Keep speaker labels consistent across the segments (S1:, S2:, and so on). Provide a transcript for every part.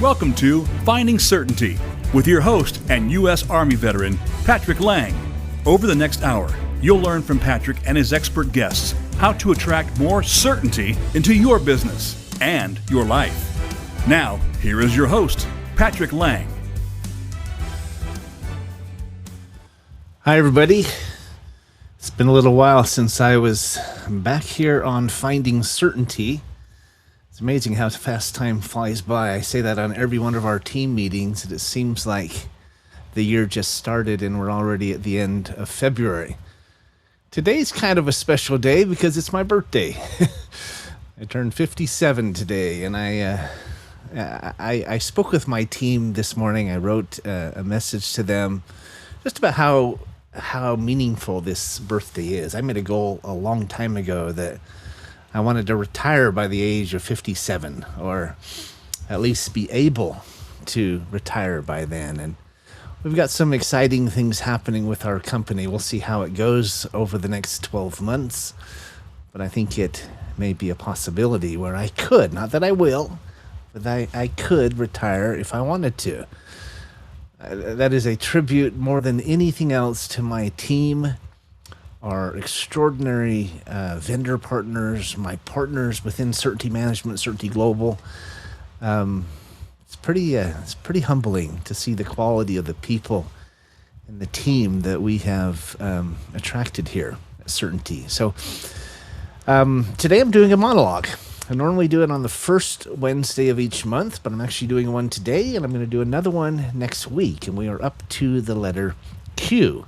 S1: Welcome to Finding Certainty with your host and U.S. Army veteran, Patrick Laing. Over the next hour, you'll learn from Patrick and his expert guests how to attract more certainty into your business and your life. Now, here is your host, Patrick Laing.
S2: Hi, everybody. It's been a little while since I was back here on Finding Certainty. It's amazing how fast time flies by. I say that on every one of our team meetings, and it seems like the year just started and we're already at the end of February. Today's kind of a special day because it's my birthday. I turned 57 today, and I spoke with my team this morning. I wrote a message to them just about how meaningful this birthday is. I made a goal a long time ago that I wanted to retire by the age of 57, or at least be able to retire by then. And we've got some exciting things happening with our company. We'll see how it goes over the next 12 months. But I think it may be a possibility where I could, not that I will, but I could retire if I wanted to. That is a tribute more than anything else to my team, our extraordinary vendor partners, my partners within Certainty Management, Certainty Global. It's pretty humbling to see the quality of the people and the team that we have attracted here at Certainty. So today I'm doing a monologue. I normally do it on the first Wednesday of each month, but I'm actually doing one today, and I'm going to do another one next week. And we are up to the letter Q,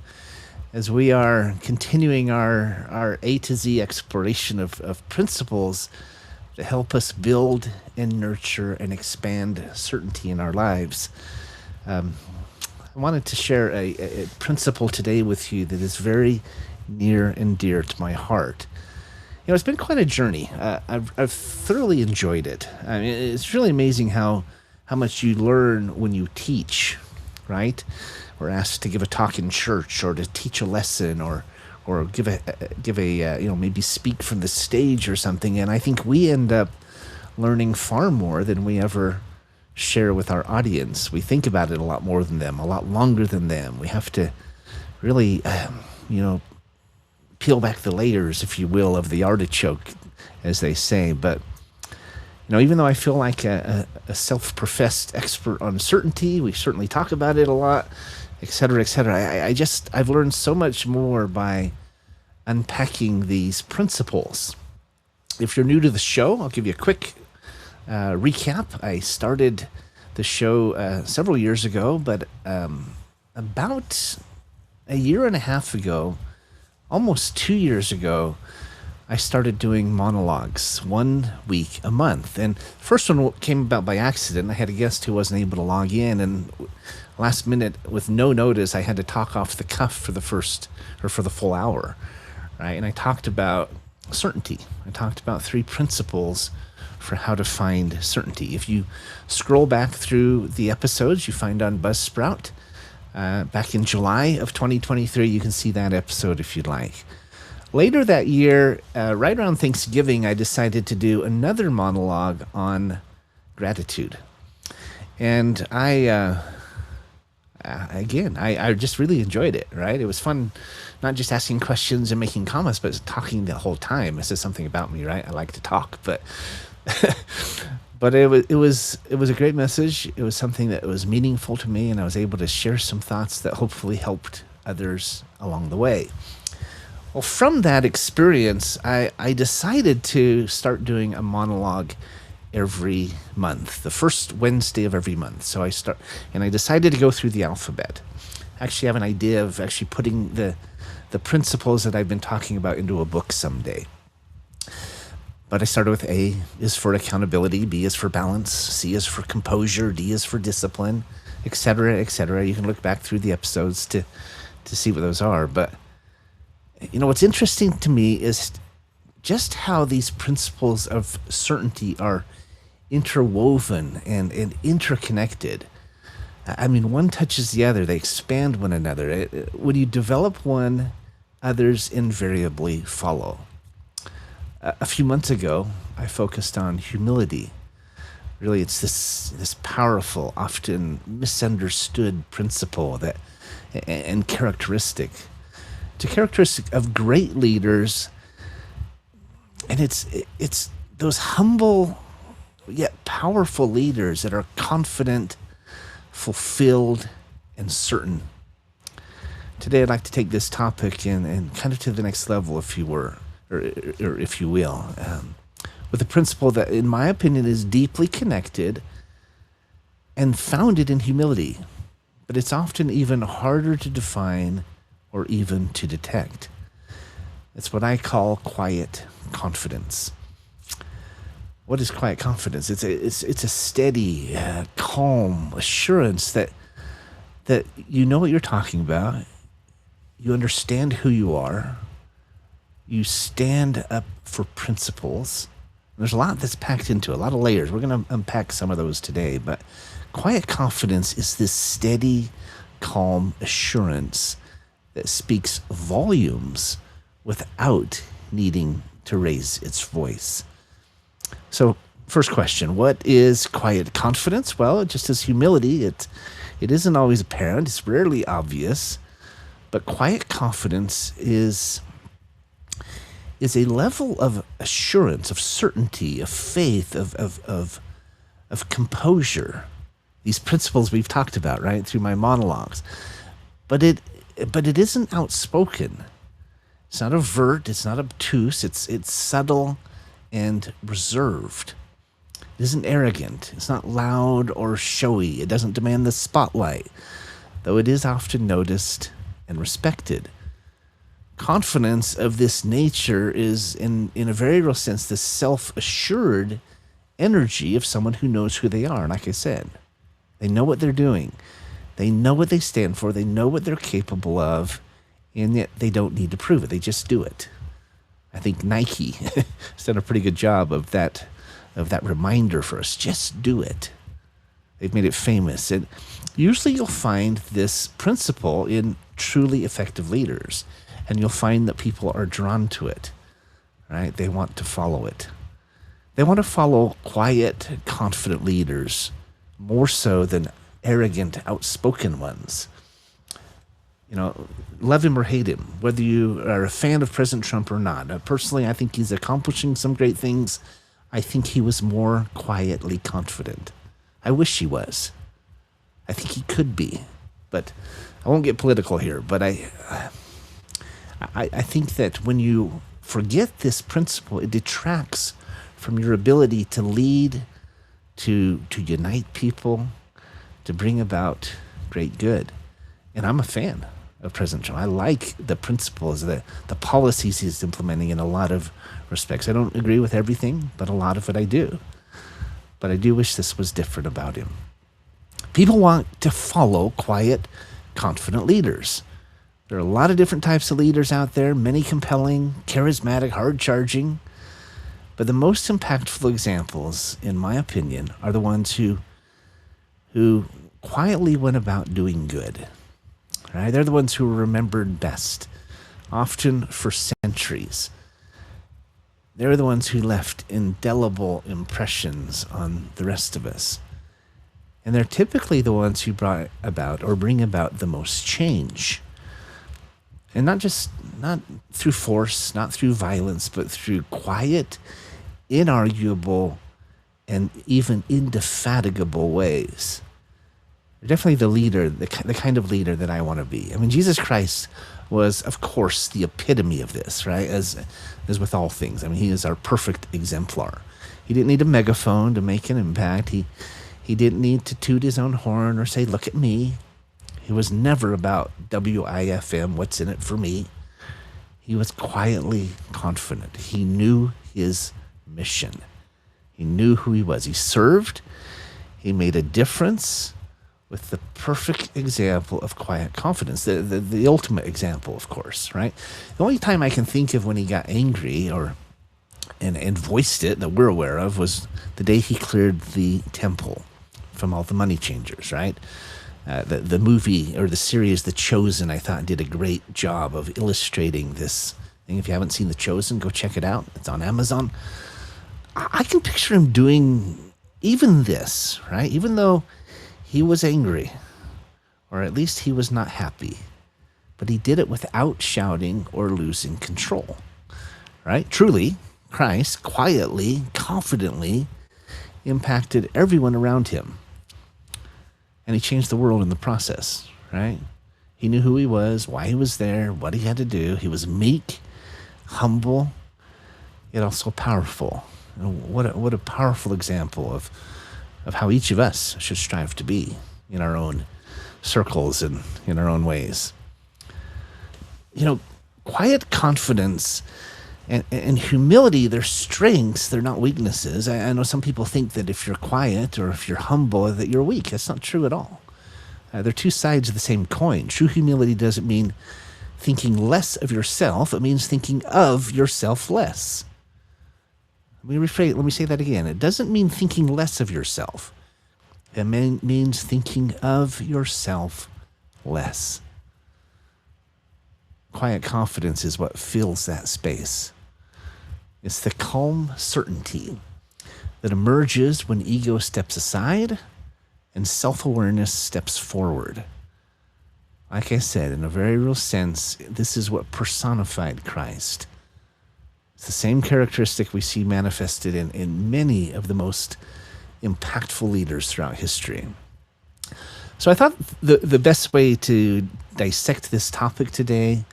S2: as we are continuing our A to Z exploration of principles that help us build and nurture and expand certainty in our lives. I wanted to share a principle today with you that is very near and dear to my heart. You know, it's been quite a journey. I've thoroughly enjoyed it. I mean, it's really amazing how much you learn when you teach, right? Or asked to give a talk in church, or to teach a lesson, or give a maybe speak from the stage or something. And I think we end up learning far more than we ever share with our audience. We think about it a lot more than them, a lot longer than them. We have to really, peel back the layers, if you will, of the artichoke, as they say. But even though I feel like a self-professed expert on certainty, we certainly talk about it a lot, et cetera, et cetera. I've learned so much more by unpacking these principles. If you're new to the show, I'll give you a quick recap. I started the show several years ago, but about a year and a half ago, almost 2 years ago, I started doing monologues 1 week a month. And the first one came about by accident. I had a guest who wasn't able to log in, and last minute, with no notice, I had to talk off the cuff for the full hour, right? And I talked about certainty. I talked about 3 principles for how to find certainty. If you scroll back through the episodes you find on Buzzsprout, back in July of 2023, you can see that episode if you'd like. Later that year, right around Thanksgiving, I decided to do another monologue on gratitude. And I just really enjoyed it, right? It was fun, not just asking questions and making comments, but talking the whole time. This is something about me, right? I like to talk, but but it was a great message. It was something that was meaningful to me, and I was able to share some thoughts that hopefully helped others along the way. Well, from that experience, I decided to start doing a monologue every month, the first Wednesday of every month. So I decided to go through the alphabet. I actually have an idea of actually putting the principles that I've been talking about into a book someday. But I started with A is for accountability, B is for balance, C is for composure, D is for discipline, et cetera, et cetera. You can look back through the episodes to see what those are. But, what's interesting to me is just how these principles of certainty are interwoven and interconnected. I mean, one touches the other. They expand one another. When you develop one, others invariably follow. A few months ago, I focused on humility. Really, it's this powerful, often misunderstood principle that and characteristic. It's a characteristic of great leaders, and it's those humble yet powerful leaders that are confident, fulfilled, and certain. Today, I'd like to take this topic and kind of to the next level, if you were, or if you will, with a principle that, in my opinion, is deeply connected and founded in humility, but it's often even harder to define or even to detect. It's what I call quiet confidence. What is quiet confidence? It's a steady, calm assurance that you know what you're talking about. You understand who you are. You stand up for principles. There's a lot that's packed into it, a lot of layers. We're going to unpack some of those today, but quiet confidence is this steady, calm assurance that speaks volumes without needing to raise its voice. So, first question, what is quiet confidence? Well, just as humility, it isn't always apparent, it's rarely obvious, but quiet confidence is a level of assurance, of certainty, of faith, of composure. These principles we've talked about, right, through my monologues. But it isn't outspoken. It's not overt, it's not obtuse, it's subtle and reserved. It isn't arrogant, it's not loud or showy, it doesn't demand the spotlight, though it is often noticed and respected. Confidence of this nature is, in a very real sense, the self-assured energy of someone who knows who they are. Like I said, they know what they're doing. They know what they stand for. They know what they're capable of, and yet they don't need to prove it. They just do it. I think Nike has done a pretty good job of that reminder for us. Just do it. They've made it famous. And usually you'll find this principle in truly effective leaders, and you'll find that people are drawn to it, right? They want to follow it. They want to follow quiet, confident leaders more so than arrogant, outspoken ones. You know, love him or hate him, whether you are a fan of President Trump or not. Personally, I think he's accomplishing some great things. I think he was more quietly confident. I wish he was. I think he could be, but I won't get political here. But I think that when you forget this principle, it detracts from your ability to lead, to unite people, to bring about great good. And I'm a fan of President Trump. I like the principles, the policies he's implementing in a lot of respects. I don't agree with everything, but a lot of it I do. But I do wish this was different about him. People want to follow quiet, confident leaders. There are a lot of different types of leaders out there, many compelling, charismatic, hard-charging. But the most impactful examples, in my opinion, are the ones who quietly went about doing good. Right? They're the ones who are remembered best, often for centuries. They're the ones who left indelible impressions on the rest of us. And they're typically the ones who brought about or bring about the most change. And not through force, not through violence, but through quiet, inarguable, and even indefatigable ways. They're definitely the leader, the kind of leader that I want to be. I mean, Jesus Christ was, of course, the epitome of this, right? As with all things. I mean, he is our perfect exemplar. He didn't need a megaphone to make an impact. He didn't need to toot his own horn or say, "Look at me." He was never about WIFM, what's in it for me. He was quietly confident. He knew his mission. He knew who he was. He served. He made a difference with the perfect example of quiet confidence. The ultimate example, of course, right? The only time I can think of when he got angry and voiced it that we're aware of was the day he cleared the temple from all the money changers, right? The movie or the series The Chosen, I thought, did a great job of illustrating this thing. If you haven't seen The Chosen, go check it out. It's on Amazon. I can picture him doing even this, right? Even though he was angry, or at least he was not happy, but he did it without shouting or losing control, right? Truly, Christ quietly, confidently impacted everyone around him. And he changed the world in the process, right? He knew who he was, why he was there, what he had to do. He was meek, humble, yet also powerful. What a powerful example of how each of us should strive to be in our own circles and in our own ways. Quiet confidence and humility, they're strengths, they're not weaknesses. I know some people think that if you're quiet or if you're humble, that you're weak. That's not true at all. They're two sides of the same coin. True humility doesn't mean thinking less of yourself. It means thinking of yourself less. Let me say that again. It doesn't mean thinking less of yourself. It means thinking of yourself less. Quiet confidence is what fills that space. It's the calm certainty that emerges when ego steps aside and self-awareness steps forward. Like I said, in a very real sense, this is what personified Christ. It's the same characteristic we see manifested in many of the most impactful leaders throughout history. So I thought the best way to dissect this topic today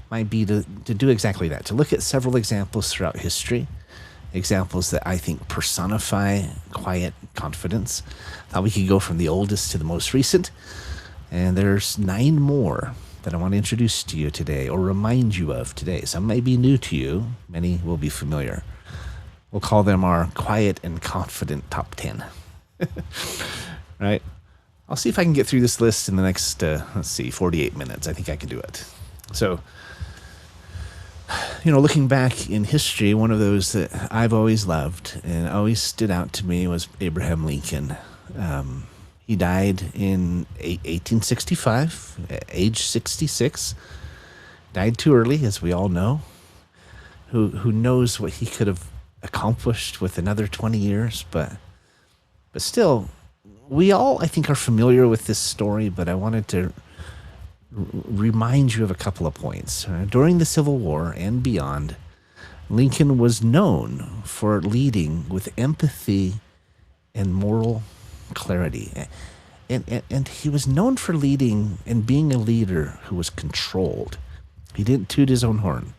S2: might be to do exactly that, to look at several examples throughout history, examples that I think personify quiet confidence. I thought we could go from the oldest to the most recent, and there's 9 more that I want to introduce to you today or remind you of today. Some may be new to you, many will be familiar. We'll call them our quiet and confident top 10. Right? I'll see if I can get through this list in the next, 48 minutes. I think I can do it. So, looking back in history, one of those that I've always loved and always stood out to me was Abraham Lincoln. He died in 1865, at age 66. Died too early, as we all know. Who knows what he could have accomplished with another 20 years, but still, we all, I think, are familiar with this story, but I wanted to remind you of a couple of points. During the Civil War and beyond, Lincoln was known for leading with empathy and moral clarity. And he was known for leading and being a leader who was controlled. He didn't toot his own horn.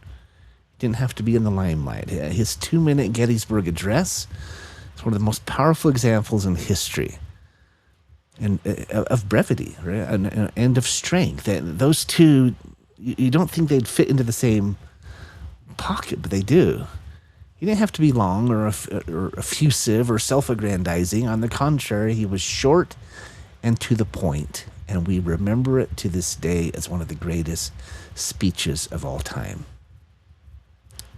S2: He didn't have to be in the limelight. His 2-minute Gettysburg Address is one of the most powerful examples in history and of brevity, right? and of strength. And those two, you don't think they'd fit into the same pocket, but they do. He didn't have to be long or effusive or self-aggrandizing. On the contrary, he was short and to the point, and we remember it to this day as one of the greatest speeches of all time.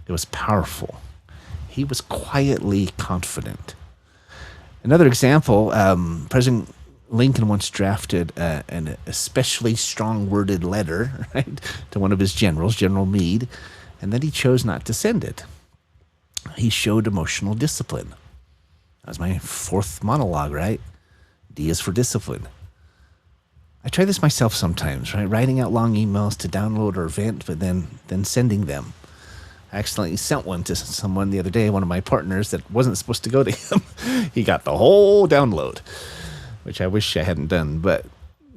S2: It was powerful. He was quietly confident. Another example, President Lincoln once drafted an especially strong-worded letter, right, to one of his generals, General Meade, and then he chose not to send it. He showed emotional discipline. That was my 4th monologue, right? D is for discipline. I try this myself sometimes, right? Writing out long emails to download or vent, but then sending them. I accidentally sent one to someone the other day, one of my partners, that wasn't supposed to go to him. He got the whole download, which I wish I hadn't done, but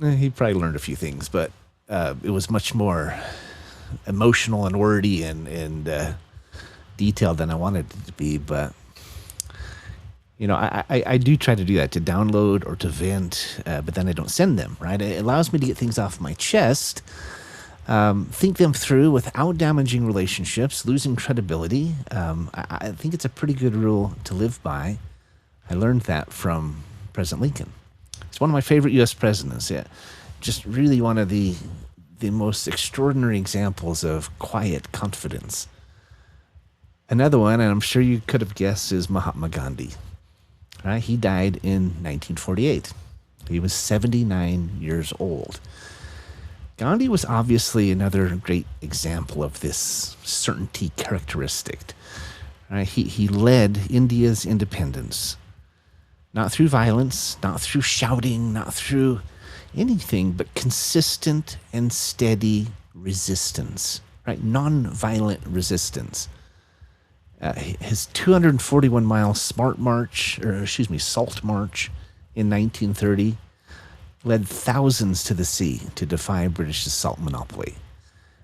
S2: he probably learned a few things. But it was much more emotional and wordy and detailed than I wanted it to be. But I do try to do that, to download or to vent, but then I don't send them, right? It allows me to get things off my chest, think them through without damaging relationships, losing credibility. I think it's a pretty good rule to live by. I learned that from President Lincoln. He's one of my favorite U.S. presidents. Yeah, just really one of the most extraordinary examples of quiet confidence. Another one, and I'm sure you could have guessed, is Mahatma Gandhi. Right? He died in 1948. He was 79 years old. Gandhi was obviously another great example of this certainty characteristic. Right? He led India's independence. Not through violence, not through shouting, not through anything, but consistent and steady resistance, right? Non-violent resistance. His 241-mile SALT March in 1930 led thousands to the sea to defy British assault monopoly.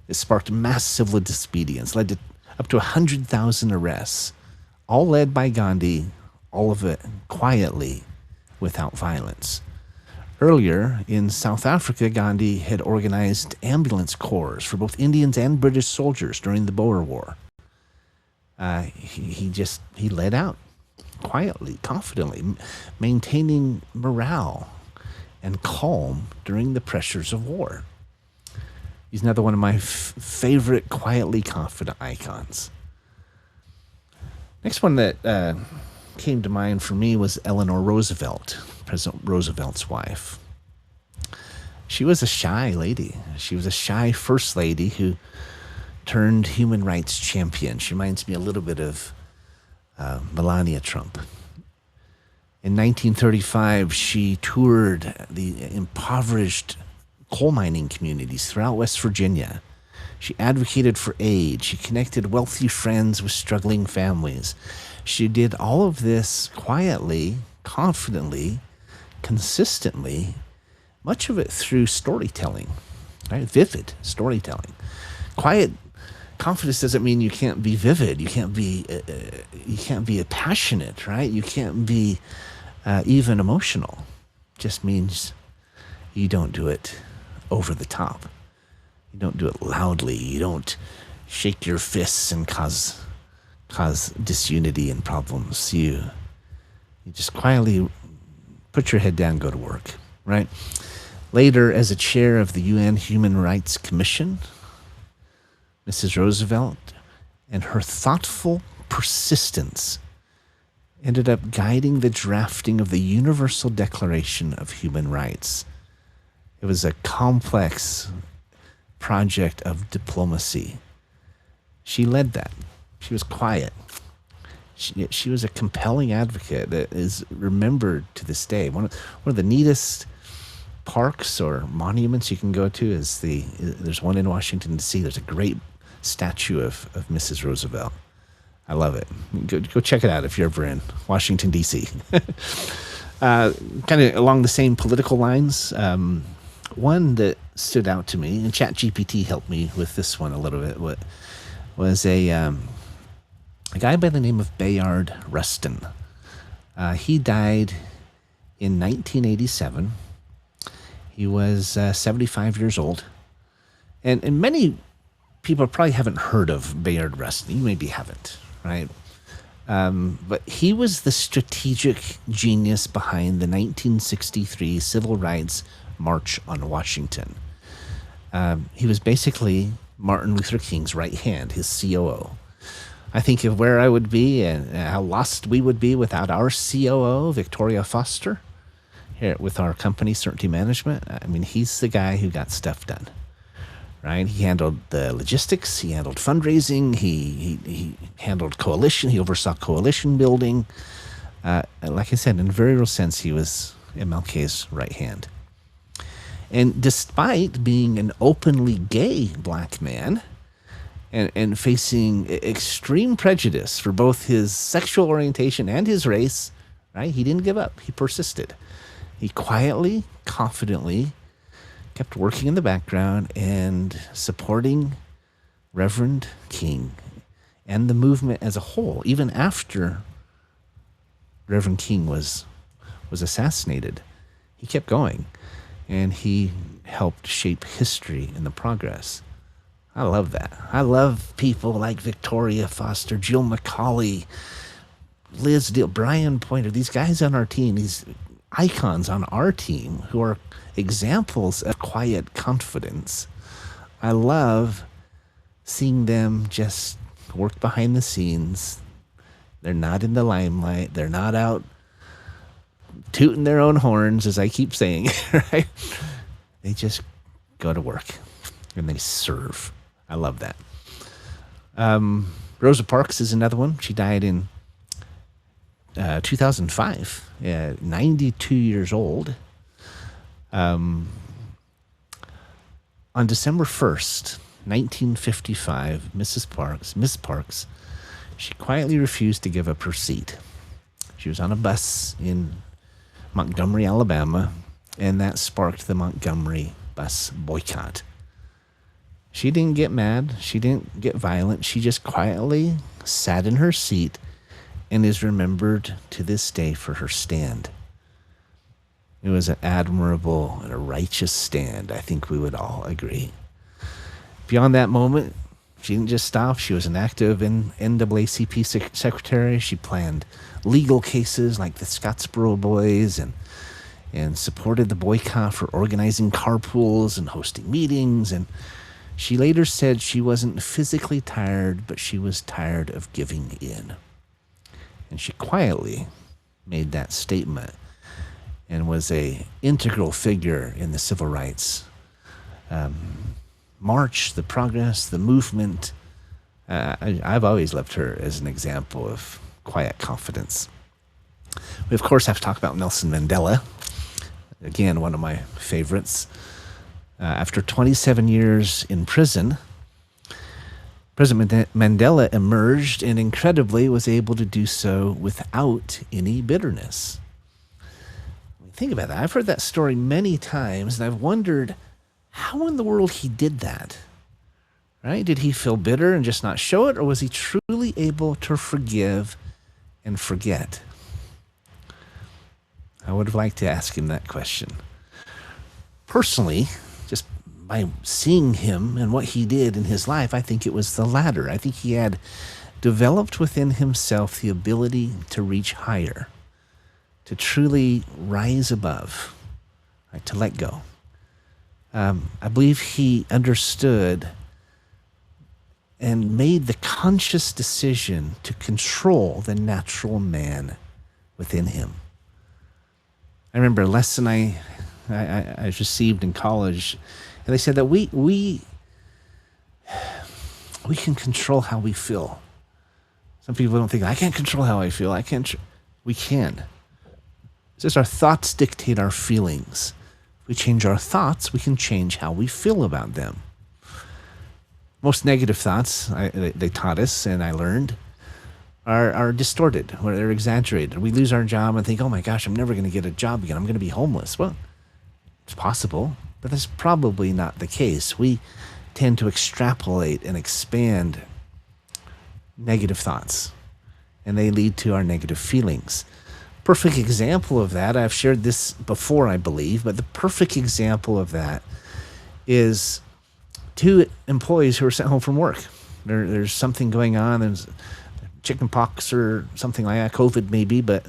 S2: It sparked massive disobedience, led to up to 100,000 arrests, all led by Gandhi, all of it quietly, without violence. Earlier, in South Africa, Gandhi had organized ambulance corps for both Indians and British soldiers during the Boer War. He led out quietly, confidently, maintaining morale and calm during the pressures of war. He's another one of my favorite quietly confident icons. Next one that came to mind for me was Eleanor Roosevelt, President Roosevelt's wife. She was a shy lady. She was a shy first lady who turned human rights champion. She reminds me a little bit of Melania Trump. In 1935, she toured the impoverished coal mining communities throughout West Virginia. She advocated for aid. She connected wealthy friends with struggling families. She did all of this quietly, confidently, consistently, much of it through storytelling, right? Vivid storytelling. Quiet confidence doesn't mean you can't be vivid. You can't be passionate, right? You can't be even emotional. It just means you don't do it over the top. You don't do it loudly. You don't shake your fists and cause disunity and problems. You just quietly put your head down and go to work, right? Later, as a chair of the UN Human Rights Commission, Mrs. Roosevelt and her thoughtful persistence ended up guiding the drafting of the Universal Declaration of Human Rights. It was a complex project of diplomacy. She led that. She was quiet. She was a compelling advocate that is remembered to this day. One of the neatest parks or monuments you can go to is there's one in Washington, D.C. There's a great statue of Mrs. Roosevelt. I love it. Go check it out if you're ever in Washington, D.C. Kind of along the same political lines, one that stood out to me, and ChatGPT helped me with this one a little bit, was a guy by the name of Bayard Rustin. He died in 1987. He was 75 years old. And many people probably haven't heard of Bayard Rustin. You maybe haven't, right? But he was the strategic genius behind the 1963 Civil Rights March on Washington. He was basically Martin Luther King's right hand, his COO. I think of where I would be and how lost we would be without our COO, Victoria Foster, here with our company, Certainty Management. I mean, he's the guy who got stuff done, right? He handled the logistics. He handled fundraising. He handled coalition. He oversaw coalition building. Like I said, in a very real sense, he was MLK's right hand. And despite being an openly gay black man and facing extreme prejudice for both his sexual orientation and his race, right, he didn't give up. He persisted. He quietly, confidently kept working in the background and supporting Reverend King and the movement as a whole, even after Reverend King was assassinated. He kept going, and he helped shape history and the progress. I love that. I love people like Victoria Foster, Jill McCauley, Liz Deal, Brian Pointer, these guys on our team, these icons on our team who are examples of quiet confidence. I love seeing them just work behind the scenes. They're not in the limelight. They're not out tooting their own horns, as I keep saying, right? They just go to work and they serve. I love that. Rosa Parks is another one. She died in 2005, 92 years old. On December 1st, 1955, Miss Parks, she quietly refused to give up her seat. She was on a bus in Montgomery, Alabama, and that sparked the Montgomery bus boycott. She didn't get mad. She didn't get violent. She just quietly sat in her seat and is remembered to this day for her stand. It was an admirable and a righteous stand. I think we would all agree. Beyond that moment, she didn't just stop. She was an active NAACP secretary. She planned legal cases like the Scottsboro Boys and supported the boycott for organizing carpools and hosting meetings. And she later said she wasn't physically tired, but she was tired of giving in. And she quietly made that statement and was an integral figure in the civil rights march, the progress, the movement. I've always loved her as an example of quiet confidence. We, of course, have to talk about Nelson Mandela. Again, one of my favorites. After 27 years in prison, President Mandela emerged and incredibly was able to do so without any bitterness. Think about that. I've heard that story many times, and I've wondered how in the world he did that. Right? Did he feel bitter and just not show it, or was he truly able to forgive and forget? I would have liked to ask him that question. Personally, just by seeing him and what he did in his life, I think it was the latter. I think he had developed within himself the ability to reach higher, to truly rise above, right, to let go. I believe he understood and made the conscious decision to control the natural man within him. I remember a lesson I received in college, and they said that we can control how we feel. Some people don't think, I can't control how I feel. We can. It's just our thoughts dictate our feelings. If we change our thoughts, we can change how we feel about them. Most negative thoughts, they taught us, and I learned, are distorted, or they're exaggerated. We lose our job and think, oh my gosh, I'm never going to get a job again. I'm going to be homeless. Well, it's possible, but that's probably not the case. We tend to extrapolate and expand negative thoughts, and they lead to our negative feelings. Perfect example of that, I've shared this before, I believe, but the perfect example of that is two employees who are sent home from work. There's something going on, there's chicken pox or something like that, COVID maybe, but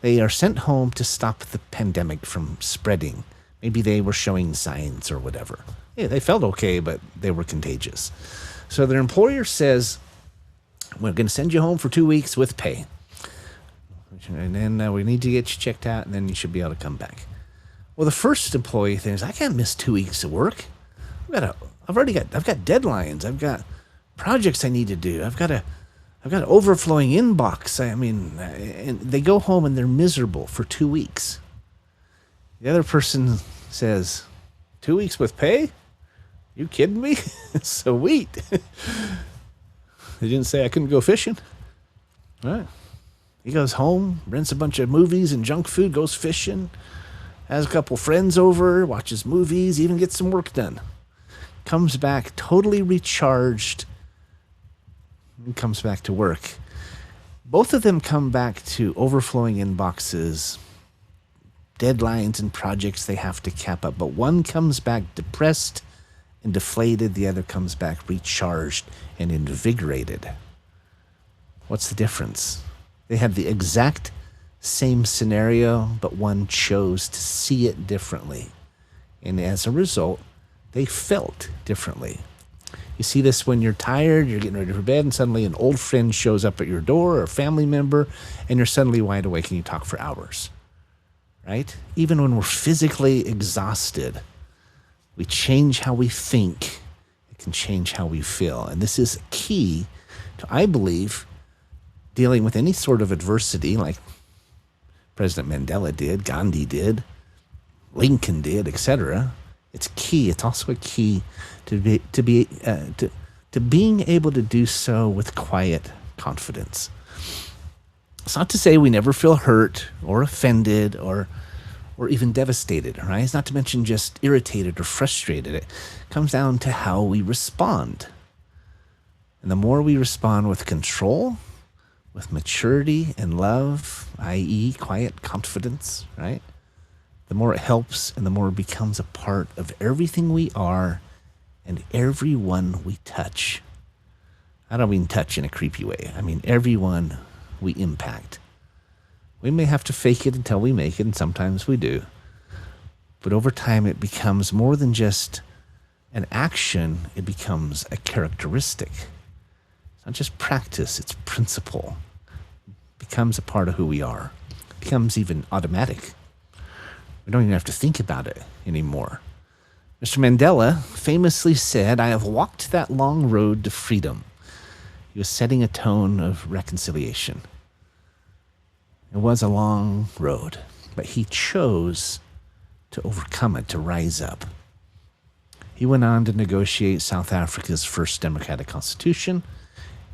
S2: they are sent home to stop the pandemic from spreading. Maybe they were showing signs or whatever. Yeah, they felt okay, but they were contagious. So their employer says, we're going to send you home for 2 weeks with pay. And then we need to get you checked out, and then you should be able to come back. Well, the first employee thinks, I can't miss 2 weeks of work. I've got deadlines. I've got projects I need to do. I've got an overflowing inbox. And they go home and they're miserable for 2 weeks. The other person says, 2 weeks with pay? You kidding me? Sweet. They didn't say I couldn't go fishing. All right. He goes home, rents a bunch of movies and junk food, goes fishing, has a couple friends over, watches movies, even gets some work done. Comes back totally recharged and comes back to work. Both of them come back to overflowing inboxes, deadlines and projects they have to cap up. But one comes back depressed and deflated. The other comes back recharged and invigorated. What's the difference? They had the exact same scenario, but one chose to see it differently. And as a result, they felt differently. You see this when you're tired, you're getting ready for bed, and suddenly an old friend shows up at your door, or a family member, and you're suddenly wide awake and you talk for hours. Right? Even when we're physically exhausted, we change how we think. It can change how we feel. And this is key to, I believe, dealing with any sort of adversity, like President Mandela did, Gandhi did, Lincoln did, etc. It's key. It's also a key to being able to do so with quiet confidence. It's not to say we never feel hurt or offended or even devastated, right? It's not to mention just irritated or frustrated. It comes down to how we respond. And the more we respond with control, with maturity and love, i.e. quiet confidence, right? The more it helps and the more it becomes a part of everything we are and everyone we touch. I don't mean touch in a creepy way. I mean everyone we impact. We may have to fake it until we make it, and sometimes we do. But over time, it becomes more than just an action. It becomes a characteristic. It's not just practice, it's principle. It becomes a part of who we are. It becomes even automatic. We don't even have to think about it anymore. Mr. Mandela famously said, "I have walked that long road to freedom." He was setting a tone of reconciliation. It was a long road, but he chose to overcome it, to rise up. He went on to negotiate South Africa's first democratic constitution,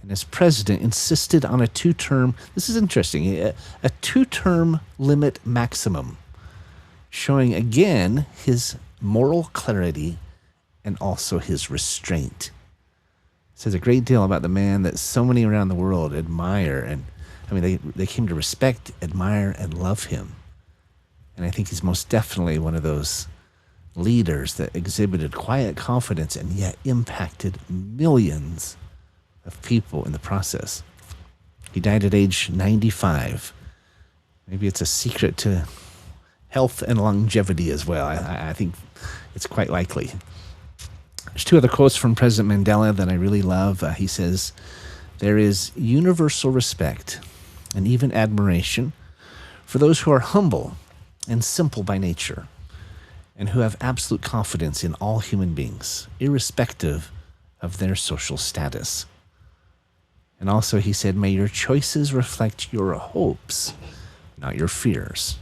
S2: and as president insisted on a two-term, this is interesting, a two-term limit maximum, showing again his moral clarity and also his restraint. It says a great deal about the man that so many around the world admire, and they came to respect, admire, and love him. And I think he's most definitely one of those leaders that exhibited quiet confidence and yet impacted millions of people in the process. He died at age 95. Maybe it's a secret to health and longevity as well. I think it's quite likely. There's two other quotes from President Mandela that I really love. He says, "There is universal respect and even admiration for those who are humble and simple by nature, and who have absolute confidence in all human beings, irrespective of their social status." And also he said, "May your choices reflect your hopes, not your fears."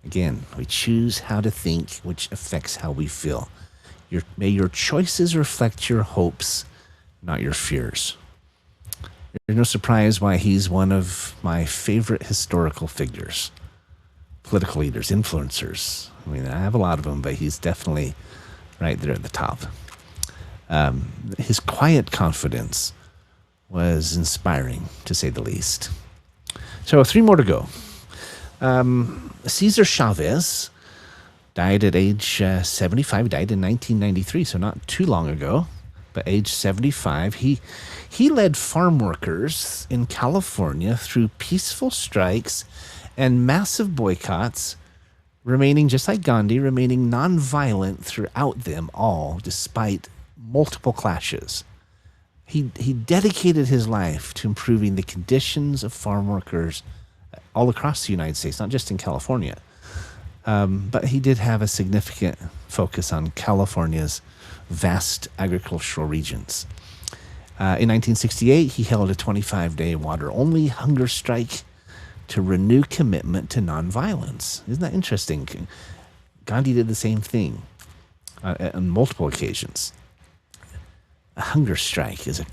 S2: Again, we choose how to think, which affects how we feel. May your choices reflect your hopes, not your fears. There's no surprise why he's one of my favorite historical figures. Political leaders, influencers. I mean, I have a lot of them, but he's definitely right there at the top. His quiet confidence was inspiring, to say the least. So 3 more to go. Cesar Chavez died at age 75, died in 1993, so not too long ago, but age 75. He led farm workers in California through peaceful strikes and massive boycotts, remaining, just like Gandhi, remaining nonviolent throughout them all, despite multiple clashes. He dedicated his life to improving the conditions of farm workers all across the United States, not just in California. But he did have a significant focus on California's vast agricultural regions. In 1968, he held a 25-day water-only hunger strike to renew commitment to nonviolence. Isn't that interesting? Gandhi did the same thing on multiple occasions. A hunger strike is a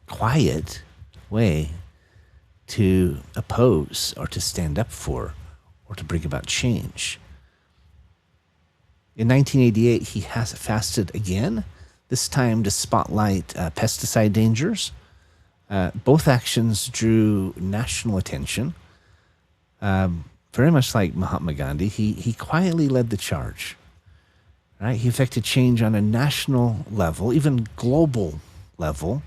S2: quiet way to oppose or to stand up for or to bring about change. In 1988, he fasted again, this time to spotlight pesticide dangers. Both actions drew national attention. Very much like Mahatma Gandhi, he quietly led the charge. Right? He effected change on a national level, even global level,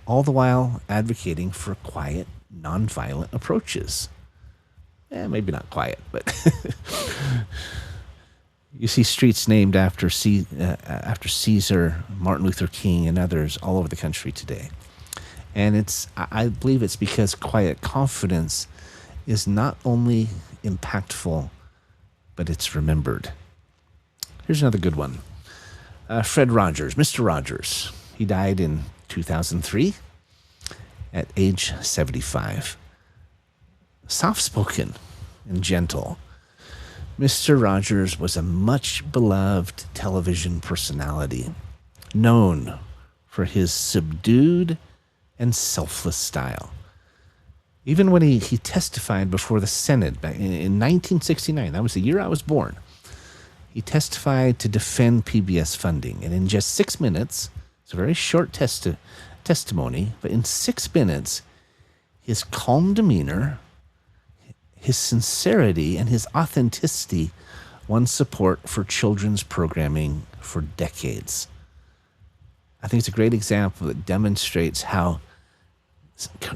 S2: all the while advocating for quiet, nonviolent approaches. Maybe not quiet, but you see streets named after Caesar, Martin Luther King, and others all over the country today. And I believe it's because quiet confidence is not only impactful, but it's remembered. Here's another good one. Fred Rogers, Mr. Rogers. He died in 2003 at age 75. Soft-spoken, and gentle. Mr. Rogers was a much beloved television personality, known for his subdued and selfless style. Even when he testified before the Senate back in 1969, that was the year I was born, he testified to defend PBS funding. And in just 6 minutes, it's a very short testimony, but in 6 minutes, his calm demeanor, his sincerity, and his authenticity won support for children's programming for decades. I think it's a great example that demonstrates how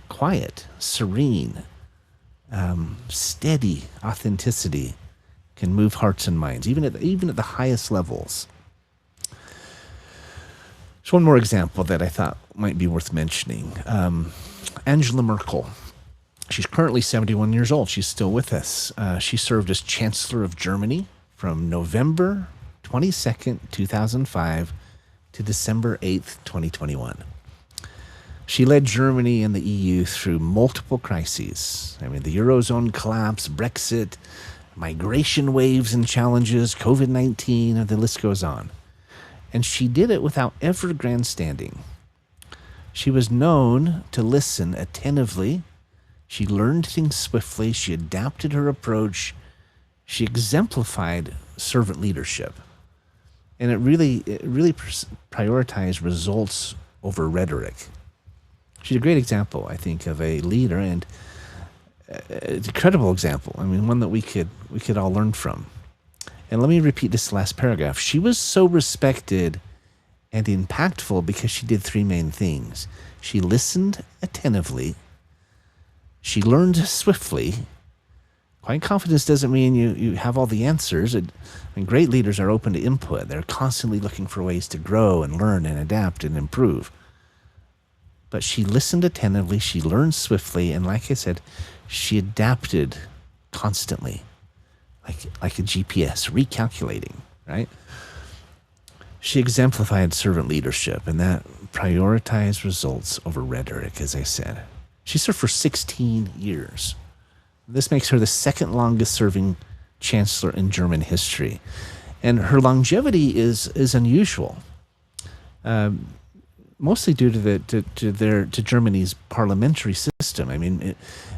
S2: quiet, serene, steady authenticity can move hearts and minds, even at the highest levels. There's one more example that I thought might be worth mentioning. Angela Merkel. She's currently 71 years old. She's still with us. She served as Chancellor of Germany from November 22nd, 2005 to December 8th, 2021. She led Germany and the EU through multiple crises. I mean, the Eurozone collapse, Brexit, migration waves and challenges, COVID-19, and the list goes on. And she did it without ever grandstanding. She was known to listen attentively. She learned things swiftly. She adapted her approach. She exemplified servant leadership. And it really prioritized results over rhetoric. She's a great example, I think, of a leader, and it's a credible example. I mean, one that we could all learn from. And let me repeat this last paragraph. She was so respected and impactful because she did three main things. She listened attentively. She learned swiftly. Quiet confidence doesn't mean you have all the answers. Great leaders are open to input. They're constantly looking for ways to grow and learn and adapt and improve. But she listened attentively, she learned swiftly, and like I said, she adapted constantly, like a GPS, recalculating, right? She exemplified servant leadership, and that prioritized results over rhetoric, as I said. She served for 16 years. This makes her the second longest serving chancellor in German history. And her longevity is unusual. Mostly due to Germany's parliamentary system. I mean,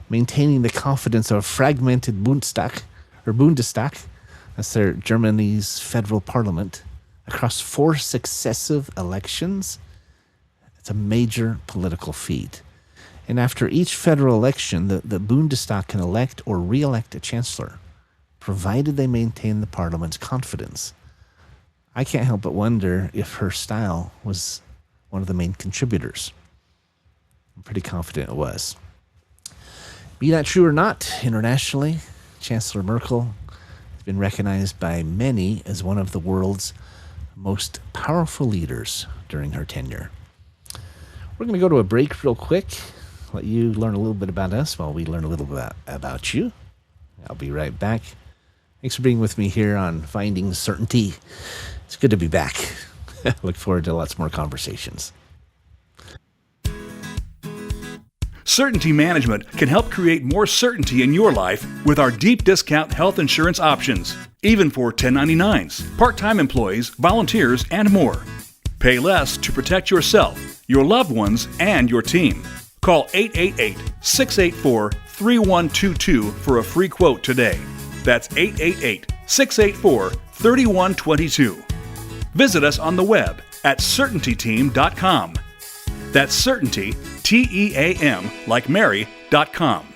S2: maintaining the confidence of a fragmented Bundestag, that's Germany's federal parliament, across 4 successive elections. It's a major political feat. And after each federal election, the Bundestag can elect or re-elect a chancellor, provided they maintain the parliament's confidence. I can't help but wonder if her style was one of the main contributors. I'm pretty confident it was. Be that true or not, internationally, Chancellor Merkel has been recognized by many as one of the world's most powerful leaders during her tenure. We're going to go to a break real quick, let you learn a little bit about us while we learn a little bit about you. I'll be right back. Thanks for being with me here on Finding Certainty. It's good to be back. Look forward to lots more conversations.
S1: Certainty Management can help create more certainty in your life with our deep discount health insurance options, even for 1099s, part-time employees, volunteers, and more. Pay less to protect yourself, your loved ones, and your team. Call 888-684-3122 for a free quote today. That's 888-684-3122. Visit us on the web at CertaintyTeam.com. That's Certainty, T-E-A-M, like Mary.com.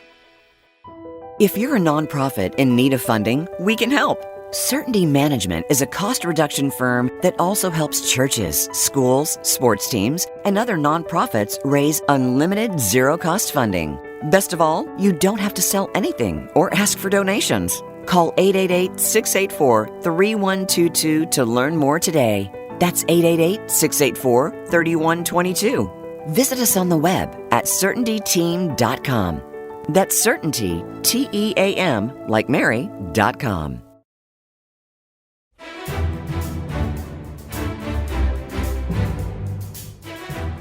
S3: If you're a nonprofit in need of funding, we can help. Certainty Management is a cost reduction firm that also helps churches, schools, sports teams, and other nonprofits raise unlimited zero-cost funding. Best of all, you don't have to sell anything or ask for donations. Call 888-684-3122 to learn more today. That's 888-684-3122. Visit us on the web at CertaintyTeam.com. That's Certainty, T-E-A-M, like Mary.com.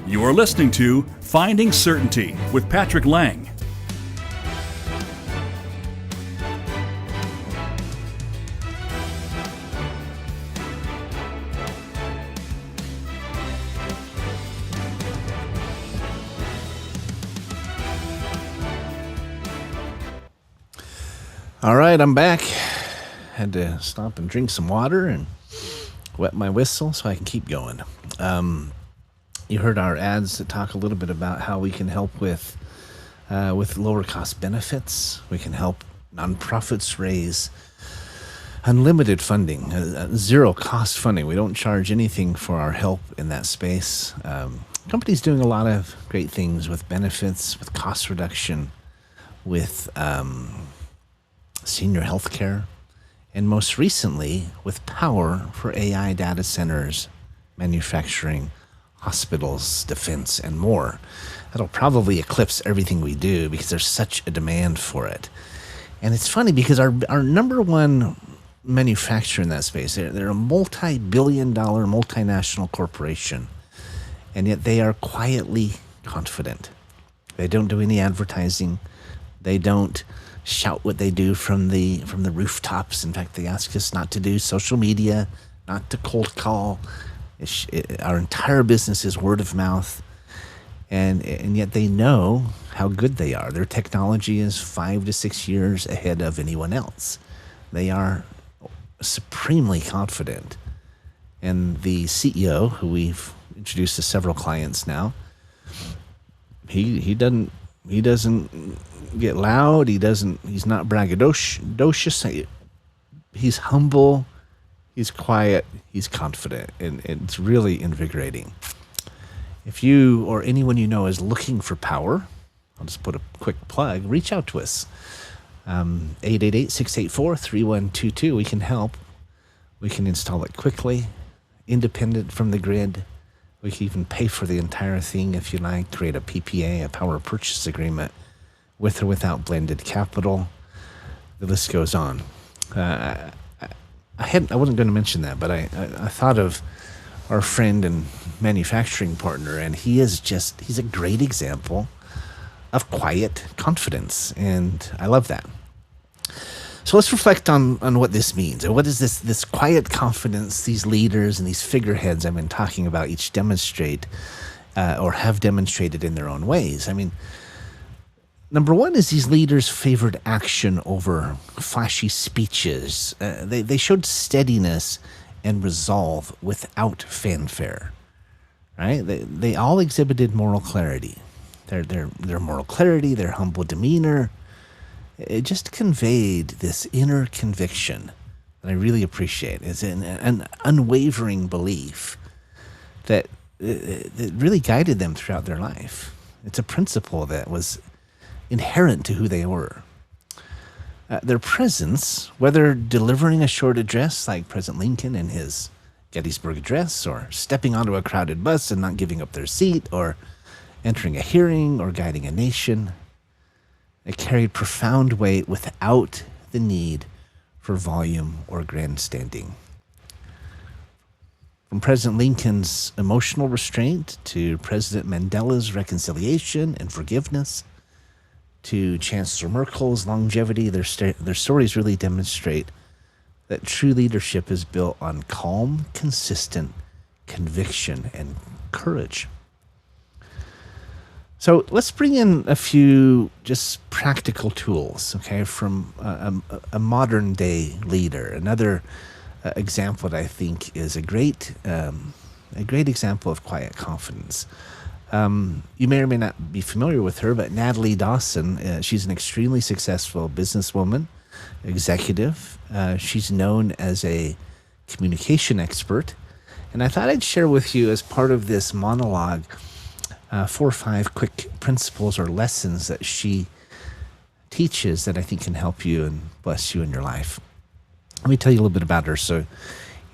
S1: You are listening to Finding Certainty with Patrick Laing.
S2: All right, I'm back. Had to stop and drink some water and wet my whistle so I can keep going. You heard our ads that talk a little bit about how we can help with lower cost benefits. We can help nonprofits raise unlimited funding, zero cost funding. We don't charge anything for our help in that space. Companies doing a lot of great things with benefits, with cost reduction, with senior health care, and most recently with power for AI data centers, manufacturing, hospitals, defense, and more. That'll probably eclipse everything we do because there's such a demand for it. And it's funny because our number one manufacturer in that space, they're a multi-billion-dollar multinational corporation, and yet they are quietly confident. They don't do any advertising. They don't shout what they do from the rooftops. In fact, they ask us not to do social media, not to cold call. Our entire business is word of mouth, and yet they know how good they are. Their technology is 5 to 6 years ahead of anyone else. They are supremely confident. And the CEO, who we've introduced to several clients now, he doesn't get loud. He's not braggadocious. He's humble. He's quiet. He's confident, and it's really invigorating. If you or anyone you know is looking for power, I'll just put a quick plug. Reach out to us. 888-684-3122. We can help. We can install it quickly, independent from the grid. We can even pay for the entire thing if you like. Create a PPA, a power purchase agreement, with or without blended capital. The list goes on. I wasn't going to mention that, but I thought of our friend and manufacturing partner, and he's a great example of quiet confidence, and I love that. So let's reflect on what this means. And what is this quiet confidence these leaders and these figureheads I've been talking about each demonstrate or have demonstrated in their own ways? I mean, number one is these leaders favored action over flashy speeches. They showed steadiness and resolve without fanfare, right? They all exhibited moral clarity. Their moral clarity, their humble demeanor, it just conveyed this inner conviction that I really appreciate. It's an unwavering belief that really guided them throughout their life. It's a principle that was inherent to who they were. Their presence, whether delivering a short address like President Lincoln in his Gettysburg Address, or stepping onto a crowded bus and not giving up their seat, or entering a hearing or guiding a nation, it carried profound weight without the need for volume or grandstanding. From President Lincoln's emotional restraint to President Mandela's reconciliation and forgiveness, to Chancellor Merkel's longevity, their stories really demonstrate that true leadership is built on calm, consistent conviction and courage. So let's bring in a few just practical tools, okay, from a modern day leader. Another example that I think is a great example of quiet confidence. You may or may not be familiar with her, but Natalie Dawson, she's an extremely successful businesswoman, executive. She's known as a communication expert. And I thought I'd share with you, as part of this monologue, 4 or 5 quick principles or lessons that she teaches that I think can help you and bless you in your life. Let me tell you a little bit about her so you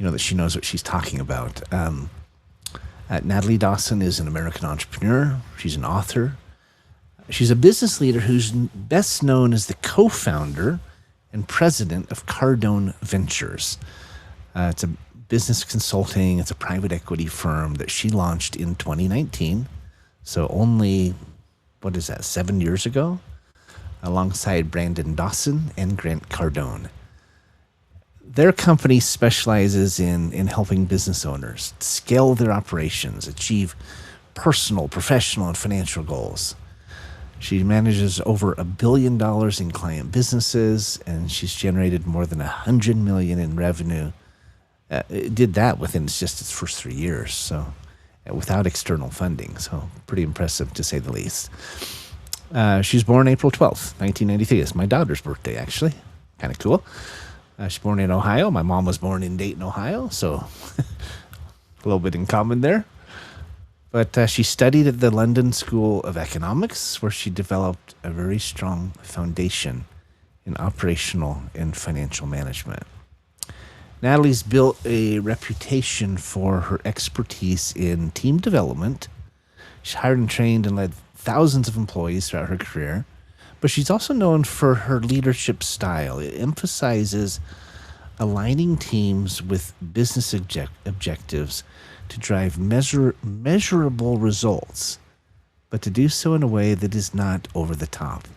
S2: know that she knows what she's talking about. Natalie Dawson is an American entrepreneur. She's an author. She's a business leader who's best known as the co-founder and president of Cardone Ventures. It's a business consulting, it's a private equity firm that she launched in 2019. So only, 7 years ago, alongside Brandon Dawson and Grant Cardone. Their company specializes in helping business owners scale their operations, achieve personal, professional, and financial goals. She manages over $1 billion in client businesses, and she's generated more than $100 million in revenue. It did that within just its first 3 years, so without external funding. So pretty impressive, to say the least. She was born April 12th, 1993. It's my daughter's birthday, actually. Kind of cool. She's born in Ohio. My mom was born in Dayton, Ohio, so a little bit in common there. But she studied at the London School of Economics, where she developed a very strong foundation in operational and financial management. Natalie's built a reputation for her expertise in team development. She's hired and trained and led thousands of employees throughout her career. But she's also known for her leadership style. It emphasizes aligning teams with business objectives to drive measurable results, but to do so in a way that is not over the top.